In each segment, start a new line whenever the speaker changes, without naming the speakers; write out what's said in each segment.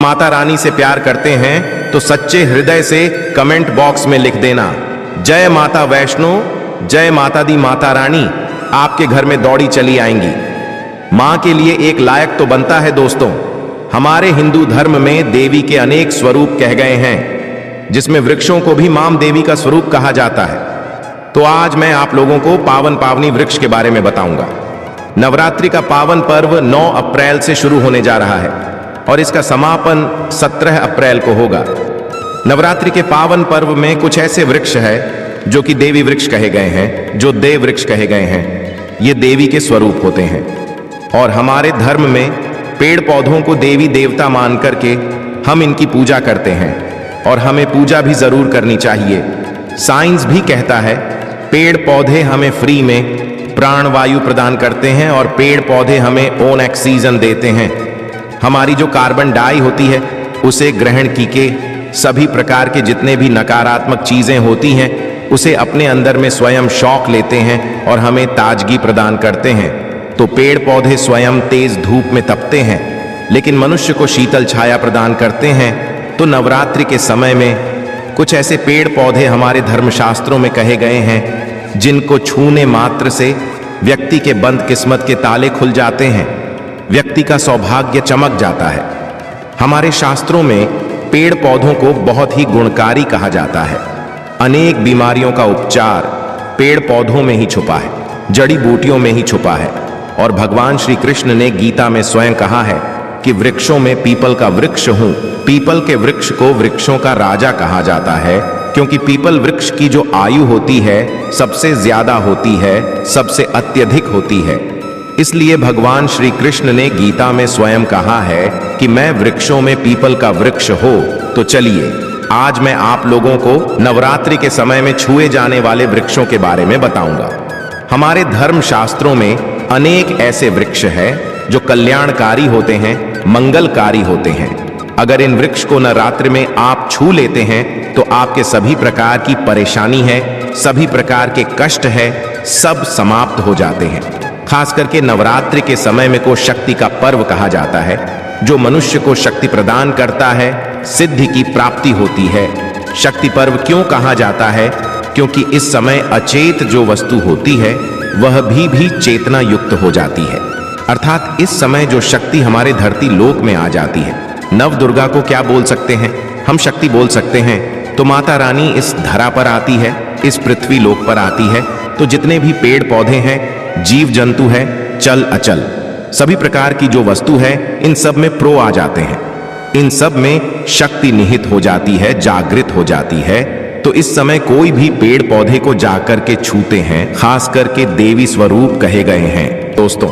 माता रानी से प्यार करते हैं तो सच्चे हृदय से कमेंट बॉक्स में लिख देना, जय माता वैष्णो, जय माता दी माता रानी आपके घर में दौड़ी चली आएंगी। मां के लिए एक लायक तो बनता है दोस्तों। हमारे हिंदू धर्म में देवी के अनेक स्वरूप कह गए हैं, जिसमें वृक्षों को भी मां देवी का स्वरूप कहा जाता है। तो आज मैं आप लोगों को पावन पावनी वृक्ष के बारे में बताऊंगा। नवरात्रि का पावन पर्व 9 अप्रैल से शुरू होने जा रहा है और इसका समापन 17 अप्रैल को होगा। नवरात्रि के पावन पर्व में कुछ ऐसे वृक्ष है जो कि देवी वृक्ष कहे गए हैं, जो देव वृक्ष कहे गए हैं। ये देवी के स्वरूप होते हैं और हमारे धर्म में पेड़ पौधों को देवी देवता मान करके हम इनकी पूजा करते हैं और हमें पूजा भी जरूर करनी चाहिए। साइंस भी कहता है पेड़ पौधे हमें फ्री में प्राण वायु प्रदान करते हैं और पेड़ पौधे हमें ओन ऑक्सीजन देते हैं। हमारी जो कार्बन डाई होती है उसे ग्रहण की के सभी प्रकार के जितने भी नकारात्मक चीजें होती हैं उसे अपने अंदर में स्वयं शौक लेते हैं और हमें ताजगी प्रदान करते हैं। तो पेड़ पौधे स्वयं तेज धूप में तपते हैं लेकिन मनुष्य को शीतल छाया प्रदान करते हैं। तो नवरात्रि के समय में कुछ ऐसे पेड़ पौधे हमारे धर्मशास्त्रों में कहे गए हैं जिनको छूने मात्र से व्यक्ति के बंद किस्मत के ताले खुल जाते हैं, व्यक्ति का सौभाग्य चमक जाता है। हमारे शास्त्रों में पेड़ पौधों को बहुत ही गुणकारी कहा जाता है। अनेक बीमारियों का उपचार पेड़ पौधों में ही छुपा है, जड़ी बूटियों में ही छुपा है। और भगवान श्री कृष्ण ने गीता में स्वयं कहा है कि वृक्षों में पीपल का वृक्ष हूं। पीपल के वृक्ष को वृक्षों का राजा कहा जाता है क्योंकि पीपल वृक्ष की जो आयु होती है सबसे ज्यादा होती है, सबसे अत्यधिक होती है। इसलिए भगवान श्री कृष्ण ने गीता में स्वयं कहा है कि मैं वृक्षों में पीपल का वृक्ष हो। तो चलिए आज मैं आप लोगों को नवरात्रि के समय में छुए जाने वाले वृक्षों के बारे में बताऊंगा। हमारे धर्म शास्त्रों में अनेक ऐसे वृक्ष हैं जो कल्याणकारी होते हैं, मंगलकारी होते हैं। अगर इन वृक्ष को नवरात्रि में आप छू लेते हैं तो आपके सभी प्रकार की परेशानी है, सभी प्रकार के कष्ट है, सब समाप्त हो जाते हैं। खास करके नवरात्रि के समय में को शक्ति का पर्व कहा जाता है, जो मनुष्य को शक्ति प्रदान करता है, सिद्धि की प्राप्ति होती है। शक्ति पर्व क्यों कहा जाता है? क्योंकि इस समय अचेत जो वस्तु होती है वह भी चेतना युक्त हो जाती है। अर्थात इस समय जो शक्ति हमारे धरती लोक में आ जाती है। नव दुर्गा को क्या बोल सकते हैं? हम शक्ति बोल सकते हैं। तो माता रानी इस धरा पर आती है, इस पृथ्वी लोक पर आती है। तो जितने भी पेड़ पौधे हैं, जीव जंतु है, चल अचल, सभी प्रकार की जो वस्तु है, इन सब में प्रो आ जाते हैं। इन सब में शक्ति निहित हो जाती है, जागृत हो जाती है। तो इस समय कोई भी पेड़ पौधे को जाकर के छूते हैं, खास करके देवी स्वरूप कहे गए हैं। दोस्तों,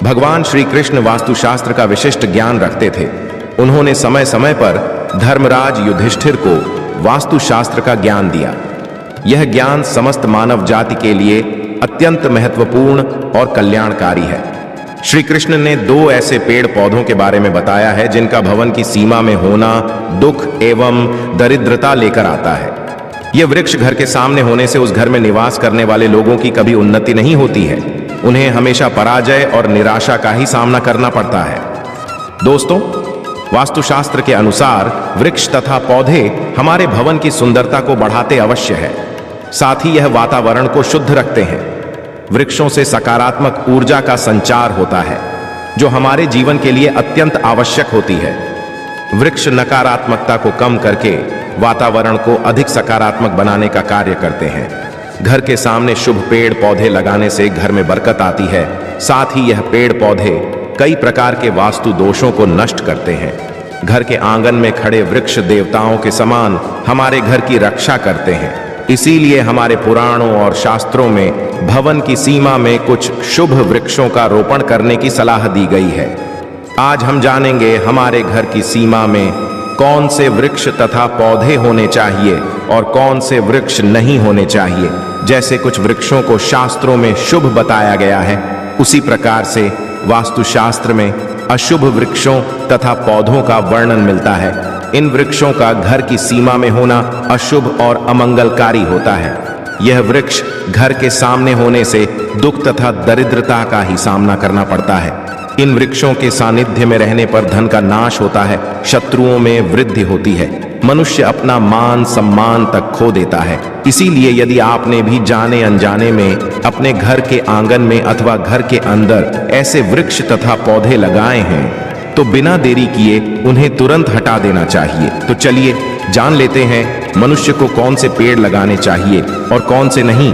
भगवान श्री कृष्ण वास्तुशास्त्र का विशिष्ट ज्ञान रखते थे। उन्होंने समय समय पर धर्मराज युधिष्ठिर को वास्तुशास्त्र का ज्ञान दिया। यह ज्ञान समस्त मानव जाति के लिए अत्यंत महत्वपूर्ण और कल्याणकारी है। श्री कृष्ण ने 2 ऐसे पेड़ पौधों के बारे में बताया है जिनका भवन की सीमा में होना दुख एवं दरिद्रता लेकर आता है। यह वृक्ष घर के सामने होने से उस घर में निवास करने वाले लोगों की कभी उन्नति नहीं होती है। उन्हें हमेशा पराजय और निराशा का ही सामना करना पड़ता है। दोस्तों, वास्तुशास्त्र के अनुसार वृक्ष तथा पौधे हमारे भवन की सुंदरता को बढ़ाते अवश्य है, साथ ही यह वातावरण को शुद्ध रखते हैं। वृक्षों से सकारात्मक ऊर्जा का संचार होता है जो हमारे जीवन के लिए अत्यंत आवश्यक होती है। वृक्ष नकारात्मकता को कम करके वातावरण को अधिक सकारात्मक बनाने का कार्य करते हैं। घर के सामने शुभ पेड़ पौधे लगाने से घर में बरकत आती है। साथ ही यह पेड़ पौधे कई प्रकार के वास्तु दोषों को नष्ट करते हैं। घर के आंगन में खड़े वृक्ष देवताओं के समान हमारे घर की रक्षा करते हैं। इसीलिए हमारे पुराणों और शास्त्रों में भवन की सीमा में कुछ शुभ वृक्षों का रोपण करने की सलाह दी गई है। आज हम जानेंगे हमारे घर की सीमा में कौन से वृक्ष तथा पौधे होने चाहिए और कौन से वृक्ष नहीं होने चाहिए। जैसे कुछ वृक्षों को शास्त्रों में शुभ बताया गया है, उसी प्रकार से वास्तुशास्त्र में अशुभ वृक्षों तथा पौधों का वर्णन मिलता है। इन वृक्षों का घर की सीमा में होना अशुभ और अमंगलकारी होता है। यह वृक्ष घर के सामने होने से दुख तथा दरिद्रता का ही सामना करना पड़ता है। इन वृक्षों के सानिध्य में रहने पर धन का नाश होता है, शत्रुओं में वृद्धि होती है, मनुष्य अपना मान सम्मान तक खो देता है। इसीलिए यदि आपने भी जाने अनजाने में अपने घर के आंगन में अथवा घर के अंदर ऐसे वृक्ष तथा पौधे लगाए हैं तो बिना देरी किए उन्हें तुरंत हटा देना चाहिए। तो चलिए जान लेते हैं मनुष्य को कौन से पेड़ लगाने चाहिए और कौन से नहीं।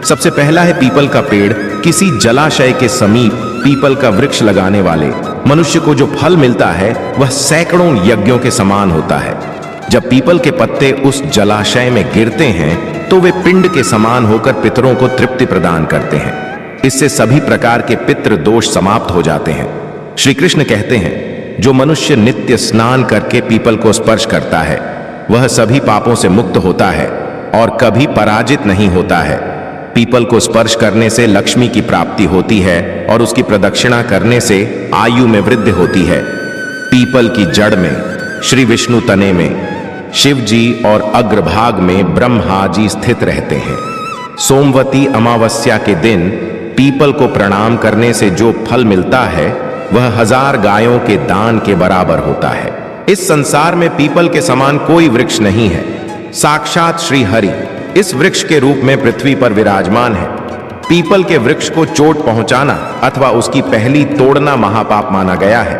सबसे पहला है पीपल का पेड़। किसी जलाशय के समीप पीपल का वृक्ष लगाने वाले मनुष्य को जो फल मिलता है वह सैकड़ों यज्ञों के समान होता है। जब पीपल के पत्ते उस जलाशय में गिरते हैं तो वे पिंड के समान होकर पितरों को तृप्ति प्रदान करते हैं। इससे सभी प्रकार के पितृ दोष समाप्त हो जाते हैं। श्री कृष्ण कहते हैं, जो मनुष्य नित्य स्नान करके पीपल को स्पर्श करता है वह सभी पापों से मुक्त होता है और कभी पराजित नहीं होता है। पीपल को स्पर्श करने से लक्ष्मी की प्राप्ति होती है और उसकी प्रदक्षिणा करने से आयु में वृद्धि होती है। पीपल की जड़ में श्री विष्णु, तने में शिव जी और अग्रभाग में ब्रह्मा जी स्थित रहते हैं। सोमवती अमावस्या के दिन पीपल को प्रणाम करने से जो फल मिलता है वह 1000 गायों के दान के बराबर होता है। इस संसार में पीपल के समान कोई वृक्ष नहीं है। साक्षात श्री हरि इस वृक्ष के रूप में पृथ्वी पर विराजमान है। पीपल के वृक्ष को चोट पहुंचाना अथवा उसकी पहली तोड़ना महापाप माना गया है।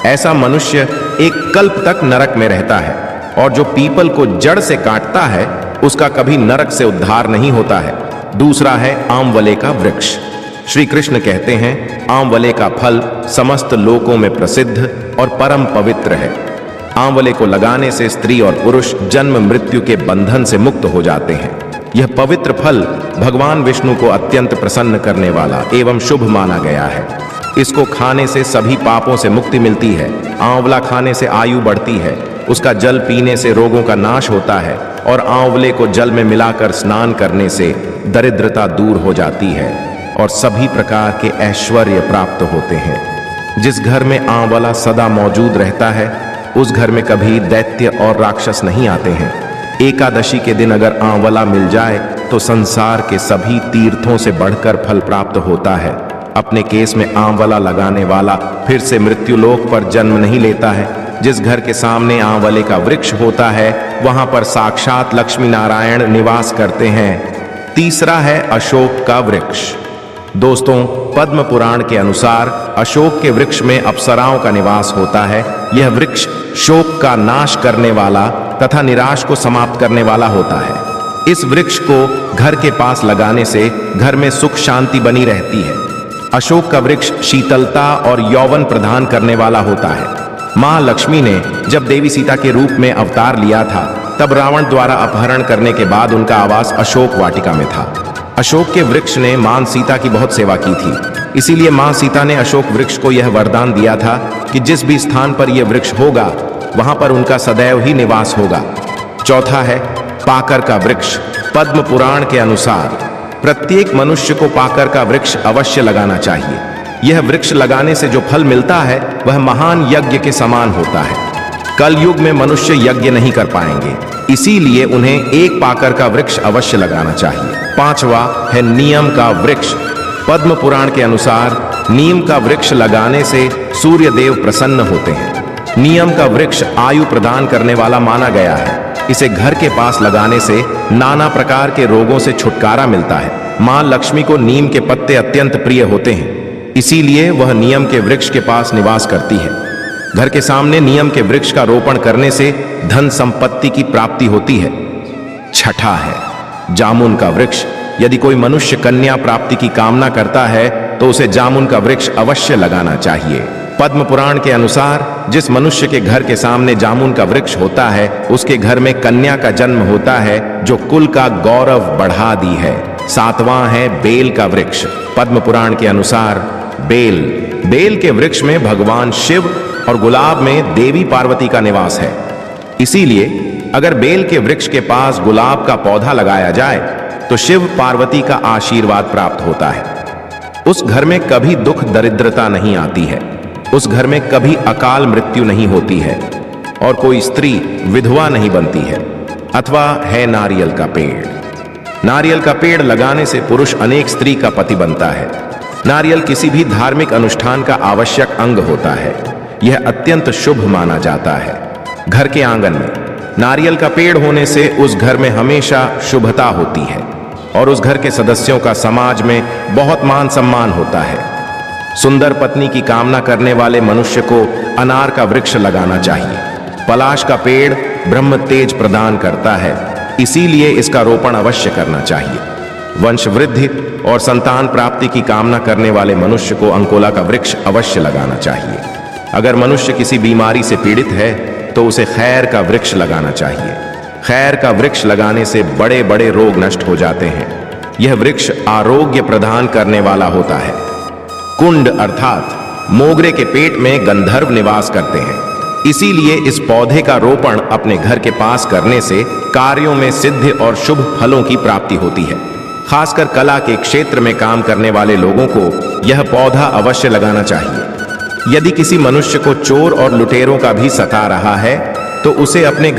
ऐसा मनुष्य एक कल्प तक नरक में रहता है और जो पीपल को जड़ से काटता है उसका कभी नरक से उद्धार नहीं होता है। दूसरा है आंवले का वृक्ष। श्री कृष्ण कहते हैं, आंवले का फल समस्त लोकों में प्रसिद्ध और परम पवित्र है। आंवले को लगाने से स्त्री और पुरुष जन्म मृत्यु के बंधन से मुक्त हो जाते हैं। यह पवित्र फल भगवान विष्णु को अत्यंत प्रसन्न करने वाला एवं शुभ माना गया है। इसको खाने से सभी पापों से मुक्ति मिलती है। आंवला खाने से आयु बढ़ती है। उसका जल पीने से रोगों का नाश होता है और आंवले को जल में मिलाकर स्नान करने से दरिद्रता दूर हो जाती है और सभी प्रकार के ऐश्वर्य प्राप्त होते हैं। जिस घर में आंवला सदा मौजूद रहता है उस घर में कभी दैत्य और राक्षस नहीं आते हैं। एकादशी के दिन अगर आंवला मिल जाए तो संसार के सभी तीर्थों से बढ़कर फल प्राप्त होता है। अपने केस में आंवला लगाने वाला फिर से मृत्युलोक पर जन्म नहीं लेता है। जिस घर के सामने आंवले का वृक्ष होता है वहां पर साक्षात लक्ष्मी नारायण निवास करते हैं। तीसरा है अशोक का वृक्ष। दोस्तों, पद्म पुराण के अनुसार अशोक के वृक्ष में अप्सराओं का निवास होता है। यह वृक्ष शोक का नाश करने वाला तथा निराश को समाप्त करने वाला होता है। इस वृक्ष को घर के पास लगाने से घर में सुख शांति बनी रहती है। अशोक का वृक्ष शीतलता और यौवन प्रदान करने वाला होता है। मां लक्ष्मी ने जब देवी सीता के रूप में अवतार लिया था तब रावण द्वारा अपहरण करने के बाद उनका आवास अशोक वाटिका में था। अशोक के वृक्ष ने मां सीता की बहुत सेवा की थी। इसीलिए मां सीता ने अशोक वृक्ष को यह वरदान दिया था कि जिस भी स्थान पर यह वृक्ष होगा वहां पर उनका सदैव ही निवास होगा। चौथा है पाकर का वृक्ष। पद्म पुराण के अनुसार प्रत्येक मनुष्य को पाकर का वृक्ष अवश्य लगाना चाहिए। यह वृक्ष लगाने से जो फल मिलता है वह महान यज्ञ के समान होता है। कलयुग में मनुष्य यज्ञ नहीं कर पाएंगे, इसीलिए उन्हें एक पाकर का वृक्ष अवश्य लगाना चाहिए। पांचवा है नीम का वृक्ष। पद्म पुराण के अनुसार नीम का वृक्ष लगाने से सूर्य देव प्रसन्न होते हैं। नीम का वृक्ष आयु प्रदान करने वाला माना गया है। इसे घर के पास लगाने से नाना प्रकार के रोगों से छुटकारा मिलता है। मां लक्ष्मी को नीम के पत्ते अत्यंत प्रिय होते हैं, इसीलिए वह नीम के वृक्ष के पास निवास करती है। घर के सामने नीम के वृक्ष का रोपण करने से धन संपत्ति की प्राप्ति होती है। छठा है जामुन का वृक्ष। यदि कोई मनुष्य कन्या प्राप्ति की कामना करता है तो उसे जामुन का वृक्ष अवश्य लगाना चाहिए। पद्म पुराण के अनुसार जिस मनुष्य के घर के सामने जामुन का वृक्ष होता है उसके घर में कन्या का जन्म होता है जो कुल का गौरव बढ़ा दी है। सातवां है बेल का वृक्ष। पद्म पुराण के अनुसार बेल के वृक्ष में भगवान शिव और गुलाब में देवी पार्वती का निवास है। इसीलिए अगर बेल के वृक्ष के पास गुलाब का पौधा लगाया जाए तो शिव पार्वती का आशीर्वाद प्राप्त होता है। उस घर में कभी दुख दरिद्रता नहीं आती है। उस घर में कभी अकाल मृत्यु नहीं होती है और कोई स्त्री विधवा नहीं बनती है। अथवा है नारियल का पेड़। नारियल का पेड़ लगाने से पुरुष अनेक स्त्री का पति बनता है। नारियल किसी भी धार्मिक अनुष्ठान का आवश्यक अंग होता है। यह अत्यंत शुभ माना जाता है। घर के आंगन में नारियल का पेड़ होने से उस घर में हमेशा शुभता होती है और उस घर के सदस्यों का समाज में बहुत मान सम्मान होता है। सुंदर पत्नी की कामना करने वाले मनुष्य को अनार का वृक्ष लगाना चाहिए। पलाश का पेड़ ब्रह्म तेज प्रदान करता है, इसीलिए इसका रोपण अवश्य करना चाहिए। वंश वृद्धि और संतान प्राप्ति की कामना करने वाले मनुष्य को अंकोला का वृक्ष अवश्य लगाना चाहिए। अगर मनुष्य किसी बीमारी से पीड़ित है तो उसे खैर का वृक्ष लगाना चाहिए। खैर का वृक्ष लगाने से बड़े बड़े रोग नष्ट हो जाते हैं। यह वृक्ष आरोग्य प्रदान करने वाला होता है। कुंड अर्थात मोगरे के पेट में गंधर्व निवास करते हैं, इसीलिए इस पौधे का रोपण अपने घर के पास करने से कार्यों में सिद्धि और शुभ फलों की प्राप्ति होती है। खासकर कला के क्षेत्र में काम करने वाले लोगों को यह पौधा अवश्य लगाना चाहिए। यदि किसी मनुष्य को चोर और लुटेरों का भी सता रहा है तो उसे अपने